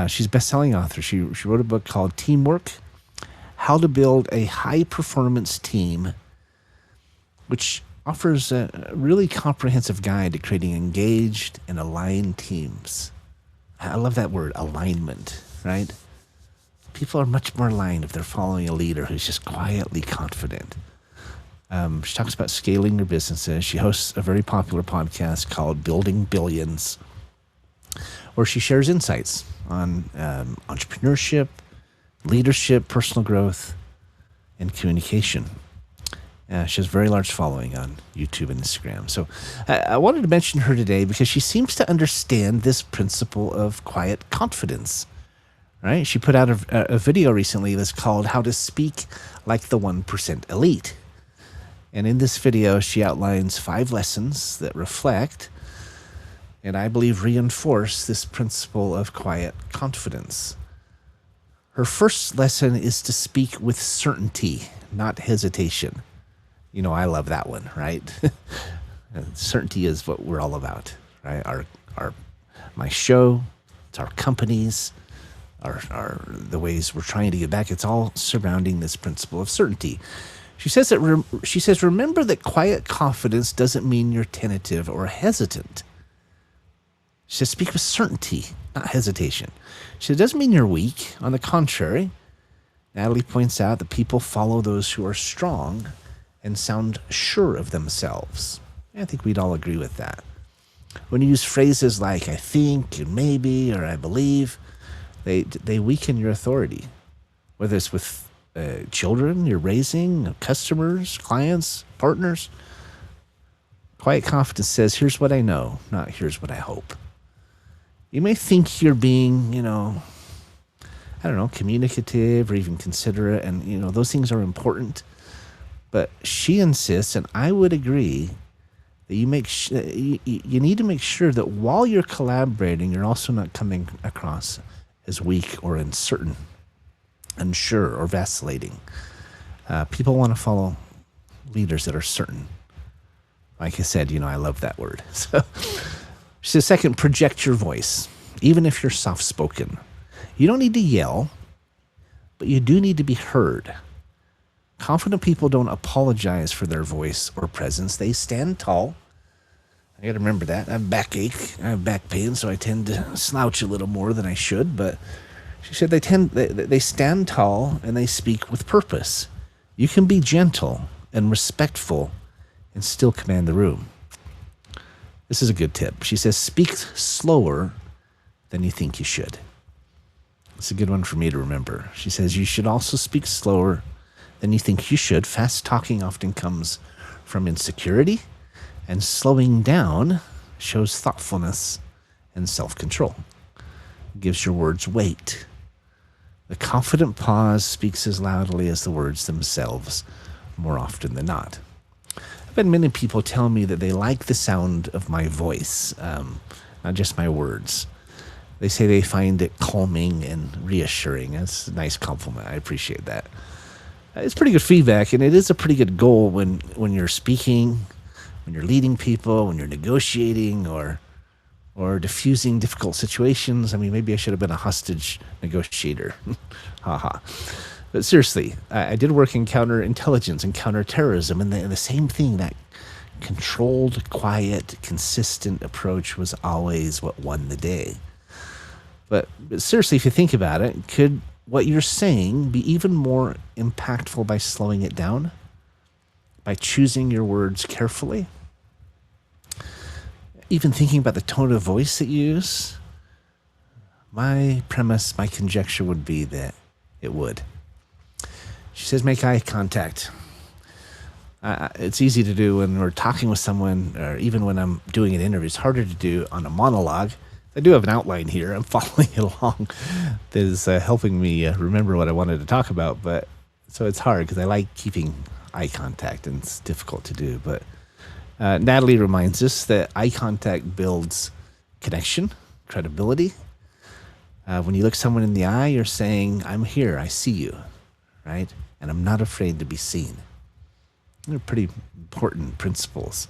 S2: She's a best-selling author. She wrote a book called Teamwork: How to Build a High-Performance Team, which offers a really comprehensive guide to creating engaged and aligned teams. I love that word, alignment, right? People are much more aligned if they're following a leader who's just quietly confident. She talks about scaling their businesses. She hosts a very popular podcast called Building Billions, where she shares insights on entrepreneurship, leadership, personal growth, and communication. She has a very large following on YouTube and Instagram. So I wanted to mention her today because she seems to understand this principle of quiet confidence. Right? She put out a video recently that's called How to Speak Like the 1% Elite. And in this video, she outlines 5 lessons that reflect and I believe reinforce this principle of quiet confidence. Her first lesson is to speak with certainty, not hesitation. You know, I love that one, right? Certainty is what we're all about, right? My show, it's our companies, the ways we're trying to get back. It's all surrounding this principle of certainty. She says remember that quiet confidence doesn't mean you're tentative or hesitant. She says, speak with certainty, not hesitation. She says, it doesn't mean you're weak. On the contrary, Natalie points out that people follow those who are strong and sound sure of themselves. I think we'd all agree with that. When you use phrases like I think and maybe or I believe, they weaken your authority, whether it's with children you're raising, customers, clients, partners. Quiet confidence says, here's what I know, not here's what I hope. You may think you're being, communicative or even considerate, and, those things are important. But she insists, and I would agree, that you need to make sure that while you're collaborating, you're also not coming across as weak or uncertain, unsure, or vacillating. People want to follow leaders that are certain. Like I said, I love that word. So she says, second, project your voice, even if you're soft-spoken. You don't need to yell, but you do need to be heard. Confident people don't apologize for their voice or presence. They stand tall. I got to remember that. I have backache. I have back pain, so I tend to slouch a little more than I should. But she said they stand tall and they speak with purpose. You can be gentle and respectful and still command the room. This is a good tip. She says, speak slower than you think you should. It's a good one for me to remember. She says, you should also speak slower than you think you should. Fast talking often comes from insecurity, and slowing down shows thoughtfulness and self-control. It gives your words weight. The confident pause speaks as loudly as the words themselves, more often than not. I've had many people tell me that they like the sound of my voice, not just my words. They say they find it calming and reassuring. That's a nice compliment. I appreciate that. It's pretty good feedback, and it is a pretty good goal when you're speaking, when you're leading people, when you're negotiating or diffusing difficult situations. I mean, maybe I should have been a hostage negotiator. Haha. But seriously, I did work in counterintelligence and counterterrorism, and the same thing, that controlled, quiet, consistent approach was always what won the day. But seriously, if you think about it, could what you're saying be even more impactful by slowing it down? By choosing your words carefully? Even thinking about the tone of voice that you use? My premise, my conjecture would be that it would. She says, make eye contact. It's easy to do when we're talking with someone, or even when I'm doing an interview. It's harder to do on a monologue. I do have an outline here. I'm following it along. That is helping me remember what I wanted to talk about. But so it's hard because I like keeping eye contact, and it's difficult to do. But Natalie reminds us that eye contact builds connection, credibility. When you look someone in the eye, you're saying, I'm here, I see you, right? And I'm not afraid to be seen. They're pretty important principles.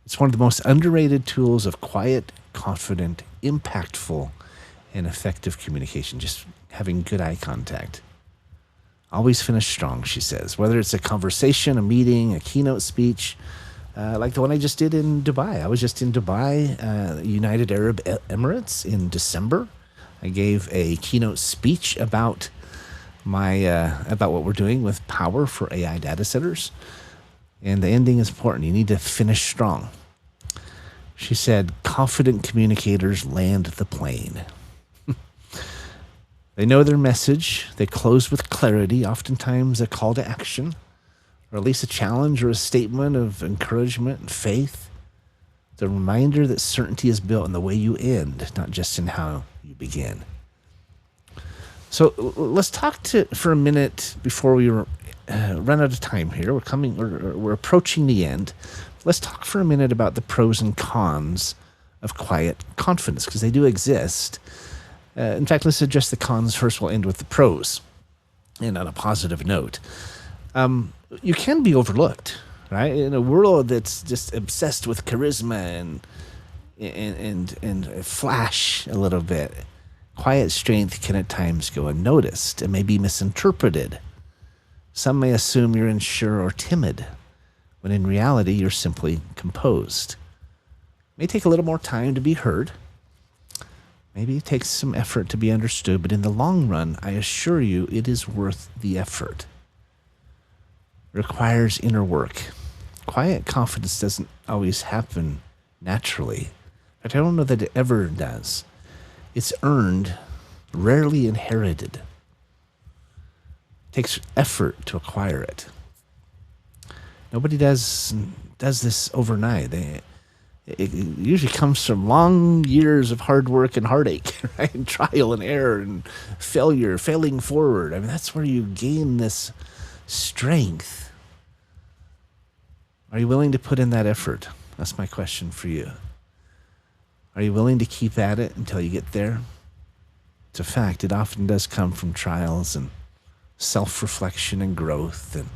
S2: It's one of the most underrated tools of quiet, confident, impactful, and effective communication, just having good eye contact. Always finish strong, she says, whether it's a conversation, a meeting, a keynote speech, like the one I just did in Dubai. I was just in Dubai, United Arab Emirates in December. I gave a keynote speech about about what we're doing with power for AI data centers. And the ending is important. You need to finish strong. She said, confident communicators land the plane. They know their message. They close with clarity, oftentimes a call to action, or at least a challenge or a statement of encouragement and faith. The reminder that certainty is built in the way you end, not just in how you begin. So let's talk for a minute before we run out of time here. We're approaching the end. Let's talk for a minute about the pros and cons of quiet confidence, because they do exist. In fact, let's address the cons first. We'll end with the pros, and on a positive note. You can be overlooked, right? In a world that's just obsessed with charisma and flash a little bit, quiet strength can at times go unnoticed and may be misinterpreted. Some may assume you're unsure or timid, when in reality you're simply composed. It may take a little more time to be heard. Maybe it takes some effort to be understood, but in the long run, I assure you it is worth the effort. It requires inner work. Quiet confidence doesn't always happen naturally. In fact, I don't know that it ever does. It's earned, rarely inherited. It takes effort to acquire it. Nobody does this overnight. It usually comes from long years of hard work and heartache, right? And trial and error and failure, failing forward. I mean, that's where you gain this strength. Are you willing to put in that effort? That's my question for you. Are you willing to keep at it until you get there? It's a fact. It often does come from trials and self-reflection and growth. And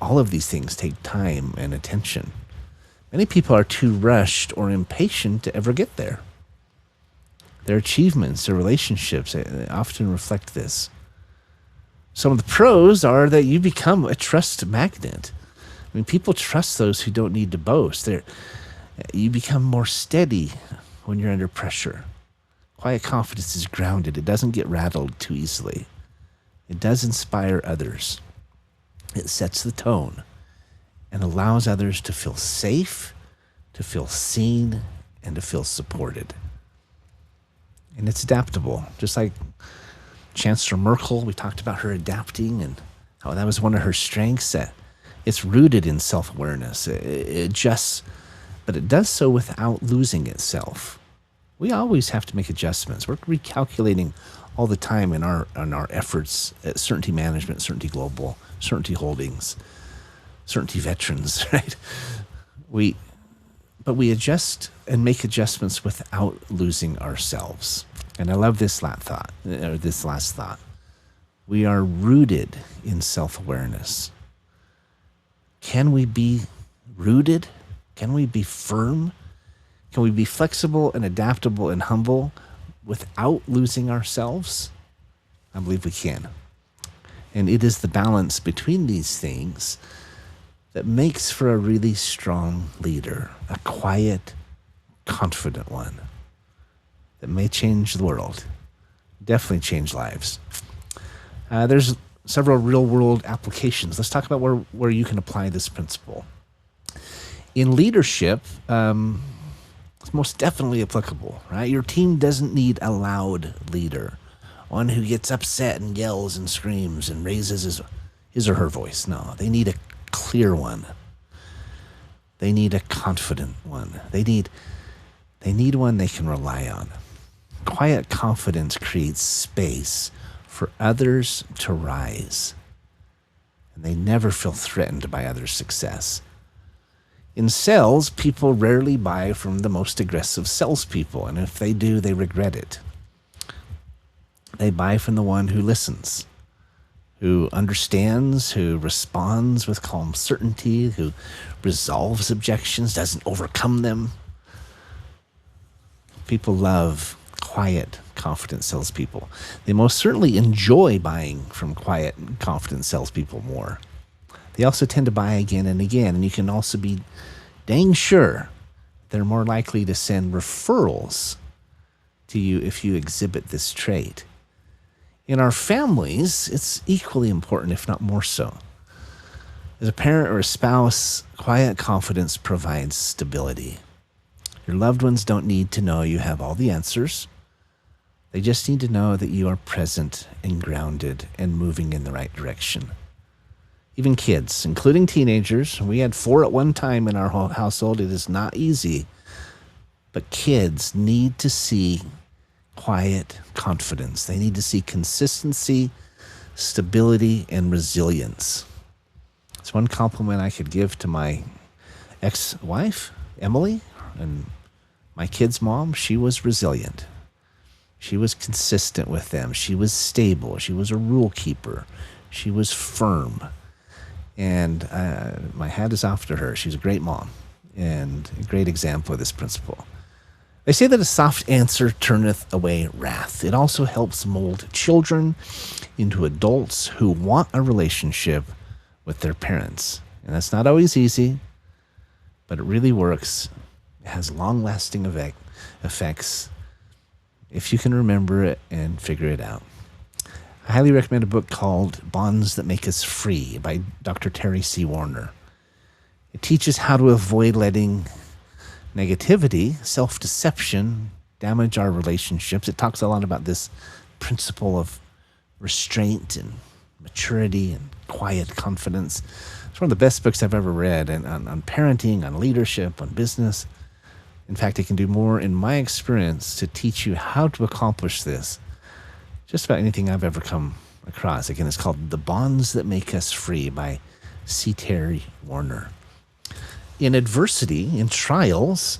S2: all of these things take time and attention. Many people are too rushed or impatient to ever get there. Their achievements, their relationships, they often reflect this. Some of the pros are that you become a trust magnet. I mean, people trust those who don't need to boast. You become more steady when you're under pressure. Quiet confidence is grounded. It doesn't get rattled too easily. It does inspire others. It sets the tone and allows others to feel safe, to feel seen, and to feel supported. And it's adaptable. Just like Chancellor Merkel, we talked about her adapting and how that was one of her strengths. It's rooted in self-awareness. It adjusts, but it does so without losing itself. We always have to make adjustments. We're recalculating all the time in our efforts at Certainty Management, Certainty Global, Certainty Holdings, Certainty Veterans, right? But we adjust and make adjustments without losing ourselves. And I love this last thought. We are rooted in self-awareness. Can we be rooted? Can we be firm? Can we be flexible and adaptable and humble without losing ourselves? I believe we can. And it is the balance between these things that makes for a really strong leader, a quiet, confident one that may change the world, definitely change lives. There's several real-world applications. Let's talk about where you can apply this principle. In leadership, it's most definitely applicable, right? Your team doesn't need a loud leader, one who gets upset and yells and screams and raises his or her voice. No, they need a clear one. They need a confident one. They need one they can rely on. Quiet confidence creates space for others to rise, and they never feel threatened by others' success. In sales, people rarely buy from the most aggressive salespeople, and if they do, they regret it. They buy from the one who listens, who understands, who responds with calm certainty, who resolves objections, doesn't overcome them. People love quiet, confident salespeople. They most certainly enjoy buying from quiet and confident salespeople more. They also tend to buy again and again, and you can also be dang sure they're more likely to send referrals to you if you exhibit this trait. In our families, it's equally important, if not more so. As a parent or a spouse, quiet confidence provides stability. Your loved ones don't need to know you have all the answers. They just need to know that you are present and grounded and moving in the right direction. Even kids, including teenagers, we had 4 at one time in our whole household. It is not easy, but kids need to see quiet confidence. They need to see consistency, stability, and resilience. It's one compliment I could give to my ex-wife, Emily, and my kids' mom. She was resilient. She was consistent with them. She was stable. She was a rule keeper. She was firm. And my hat is off to her. She's a great mom and a great example of this principle. They say that a soft answer turneth away wrath. It also helps mold children into adults who want a relationship with their parents. And that's not always easy, but it really works. It has long-lasting effects if you can remember it and figure it out. I highly recommend a book called Bonds That Make Us Free by Dr. Terry C. Warner. It teaches how to avoid letting negativity, self-deception, damage our relationships. It talks a lot about this principle of restraint and maturity and quiet confidence. It's one of the best books I've ever read, and on parenting, on leadership, on business. In fact, it can do more, in my experience, to teach you how to accomplish this. Just about anything I've ever come across. Again, it's called The Bonds That Make Us Free by C. Terry Warner. In adversity, in trials,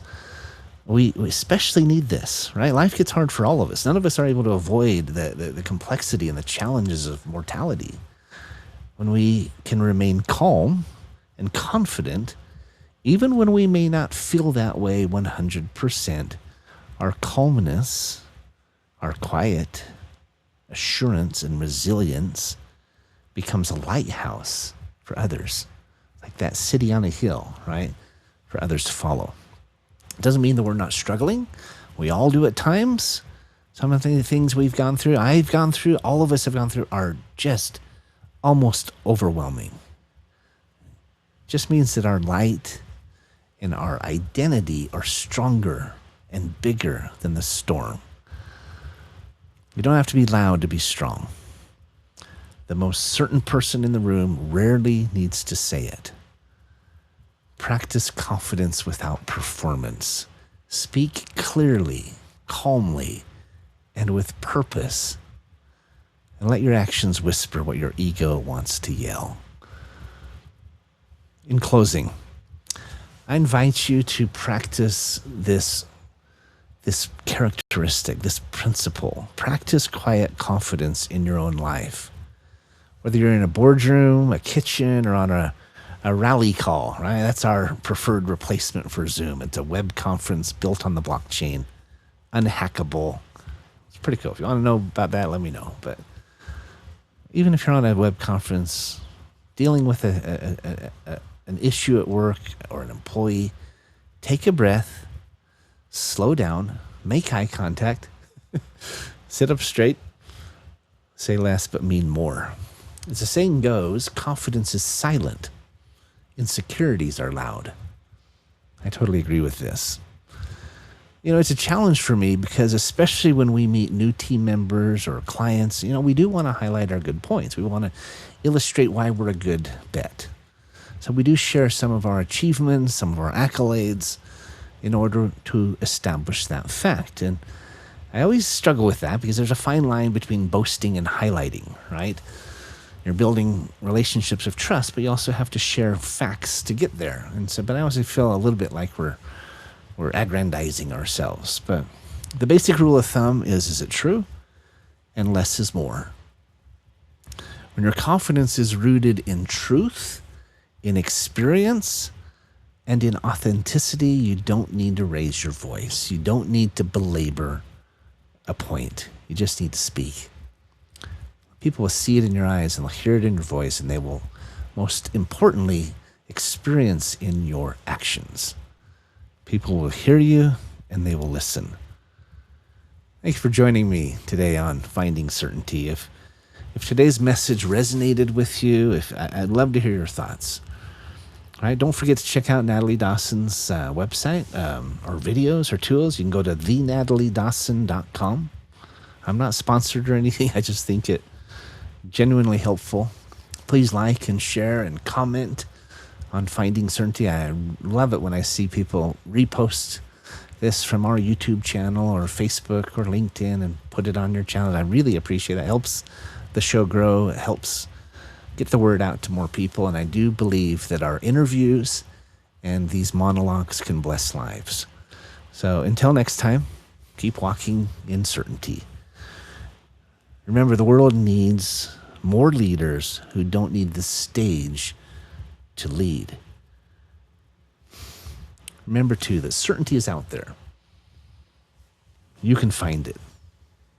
S2: we especially need this, right? Life gets hard for all of us. None of us are able to avoid the complexity and the challenges of mortality. When we can remain calm and confident, even when we may not feel that way 100%, our calmness, our quiet assurance and resilience becomes a lighthouse for others. Like that city on a hill, right? For others to follow. It doesn't mean that we're not struggling. We all do at times. Some of the things we've gone through, I've gone through, all of us have gone through, are just almost overwhelming. Just means that our light and our identity are stronger and bigger than the storm. You don't have to be loud to be strong. The most certain person in the room rarely needs to say it. Practice confidence without performance. Speak clearly, calmly, and with purpose. And let your actions whisper what your ego wants to yell. In closing, I invite you to practice this characteristic, this principle. Practice quiet confidence in your own life. Whether you're in a boardroom, a kitchen, or on a rally call, right? That's our preferred replacement for Zoom. It's a web conference built on the blockchain, unhackable. It's pretty cool. If you want to know about that, let me know. But even if you're on a web conference dealing with a an issue at work or an employee, take a breath, slow down, make eye contact, sit up straight, say less but mean more. As the saying goes, confidence is silent, insecurities are loud. I totally agree with this. It's a challenge for me because especially when we meet new team members or clients, we do want to highlight our good points. We want to illustrate why we're a good bet. So we do share some of our achievements, some of our accolades in order to establish that fact. And I always struggle with that because there's a fine line between boasting and highlighting, right? You're building relationships of trust, but you also have to share facts to get there. And so, but I always feel a little bit like we're aggrandizing ourselves. But the basic rule of thumb is it true? And less is more. When your confidence is rooted in truth, in experience, and in authenticity, you don't need to raise your voice. You don't need to belabor a point. You just need to speak. People will see it in your eyes and they'll hear it in your voice, and they will, most importantly, experience in your actions. People will hear you and they will listen. Thank you for joining me today on Finding Certainty. If today's message resonated with you, I'd love to hear your thoughts. All right, don't forget to check out Natalie Dawson's website, or videos or tools. You can go to thenatalieDawson.com. I'm not sponsored or anything. I just think it genuinely helpful. Please like and share and comment on Finding Certainty. I love it when I see people repost this from our YouTube channel or Facebook or LinkedIn and put it on your channel. I really appreciate it. It helps the show grow. It helps get the word out to more people. And I do believe that our interviews and these monologues can bless lives. So until next time, keep walking in certainty. Remember, the world needs more leaders who don't need the stage to lead. Remember, too, that certainty is out there. You can find it.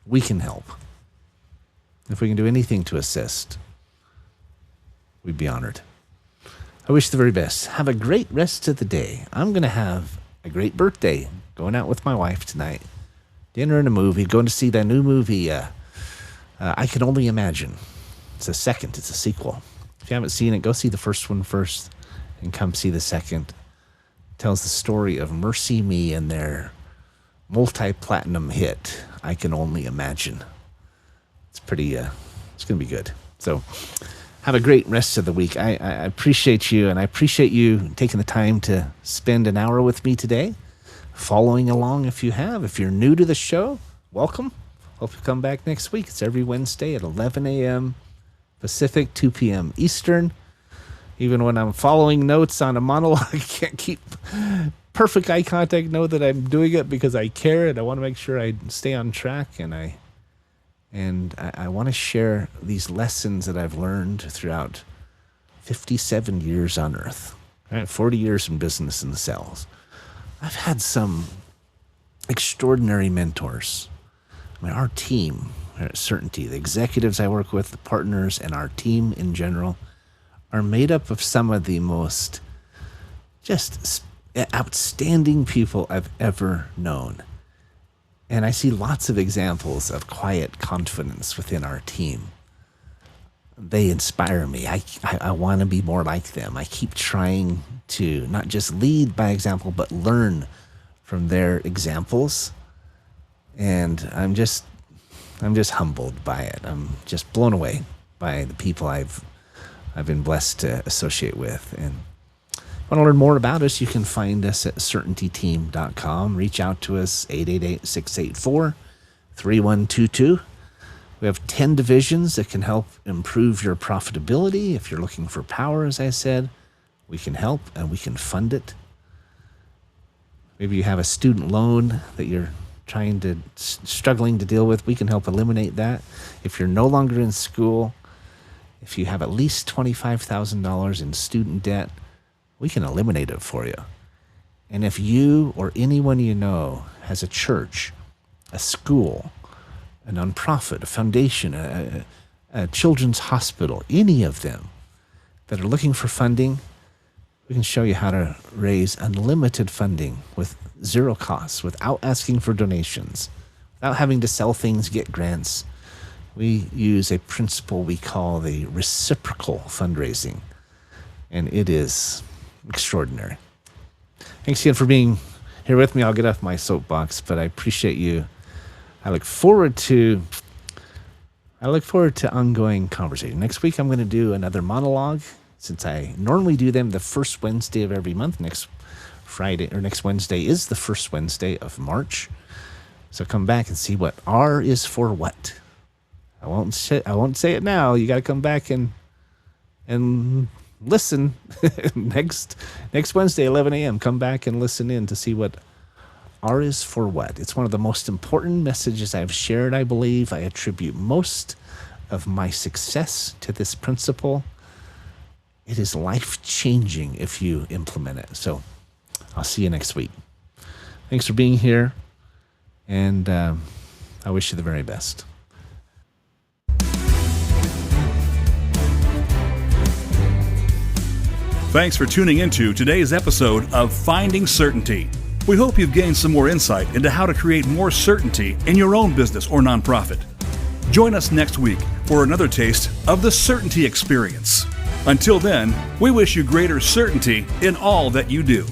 S2: We can help. If we can do anything to assist, we'd be honored. I wish the very best. Have a great rest of the day. I'm going to have a great birthday. Going out with my wife tonight. Dinner and a movie. Going to see that new movie, I Can Only Imagine. It's a sequel. If you haven't seen it, go see the first one first and come see the second. It tells the story of Mercy Me and their multi-platinum hit, I Can Only Imagine. It's pretty, it's going to be good. So have a great rest of the week. I appreciate you, and I appreciate you taking the time to spend an hour with me today, following along if you have. If you're new to the show, welcome. Hope you come back next week. It's every Wednesday at 11 a.m. Pacific, 2 p.m. Eastern. Even when I'm following notes on a monologue, I can't keep perfect eye contact. Know that I'm doing it because I care and I want to make sure I stay on track. And I want to share these lessons that I've learned throughout 57 years on Earth, right? 40 years in business and sales. I've had some extraordinary mentors. I mean, our team at Certainty, the executives I work with, the partners, and our team in general are made up of some of the most just outstanding people I've ever known. And I see lots of examples of quiet confidence within our team. They inspire me. I want to be more like them. I keep trying to not just lead by example, but learn from their examples. And I'm just humbled by it. I'm just blown away by the people I've been blessed to associate with. And if you want to learn more about us, you can find us at certaintyteam.com. Reach out to us, 888-684-3122. We have 10 divisions that can help improve your profitability. If you're looking for power, as I said, we can help and we can fund it. Maybe you have a student loan that you're struggling to deal with. We can help eliminate that. If you're no longer in school, if you have at least $25,000 in student debt, we can eliminate it for you. And if you or anyone you know has a church, a school, a nonprofit, a foundation, a children's hospital, any of them that are looking for funding, We can show you how to raise unlimited funding with zero costs, without asking for donations, without having to sell things, get grants. We use a principle we call the reciprocal fundraising, and it is extraordinary. Thanks again for being here with me. I'll get off my soapbox, but I appreciate you. I look forward to ongoing conversation. Next week, I'm going to do another monologue, since I normally do them the first Wednesday of every month. Next Wednesday is the first Wednesday of March. So come back and see what R is for what. I won't say it now. You got to come back and listen next Wednesday, 11 a.m. Come back and listen in to see what R is for what. It's one of the most important messages I've shared, I believe. I attribute most of my success to this principle. It is life-changing if you implement it. So I'll see you next week. Thanks for being here, and I wish you the very best.
S1: Thanks for tuning into today's episode of Finding Certainty. We hope you've gained some more insight into how to create more certainty in your own business or nonprofit. Join us next week for another taste of the Certainty Experience. Until then, we wish you greater certainty in all that you do.